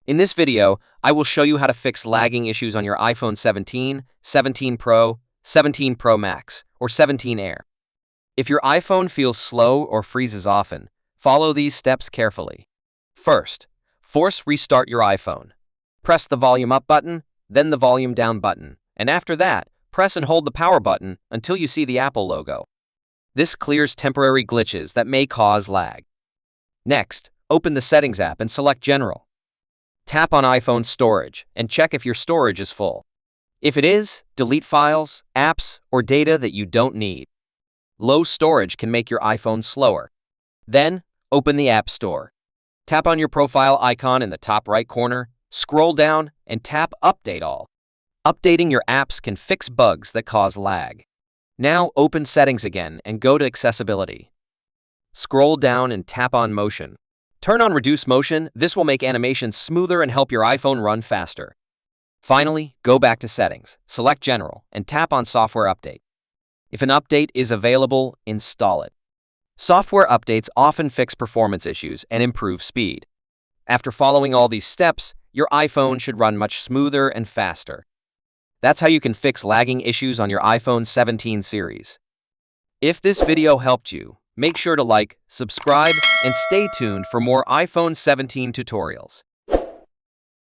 In this video, I will show you how to fix lagging issues on your iPhone 17, 17 Pro, 17 Pro Max, or 17 Air. If your iPhone feels slow or freezes often, follow these steps carefully. First, force restart your iPhone. Press the volume up button, then the volume down button, and after that, press and hold the power button until you see the Apple logo. This clears temporary glitches that may cause lag. Next, open the Settings app and select General. Tap on iPhone Storage and check if your storage is full. If it is, delete files, apps, or data that you don't need. Low storage can make your iPhone slower. Then, open the App Store. Tap on your profile icon in the top right corner, scroll down, and tap Update All. Updating your apps can fix bugs that cause lag. Now open Settings again and go to Accessibility. Scroll down and tap on Motion. Turn on Reduce Motion. This will make animations smoother and help your iPhone run faster. Finally, go back to Settings, select General, and tap on Software Update. If an update is available, install it. Software updates often fix performance issues and improve speed. After following all these steps, your iPhone should run much smoother and faster. That's how you can fix lagging issues on your iPhone 17 series. If this video helped you, make sure to like, subscribe, and stay tuned for more iPhone 17 tutorials.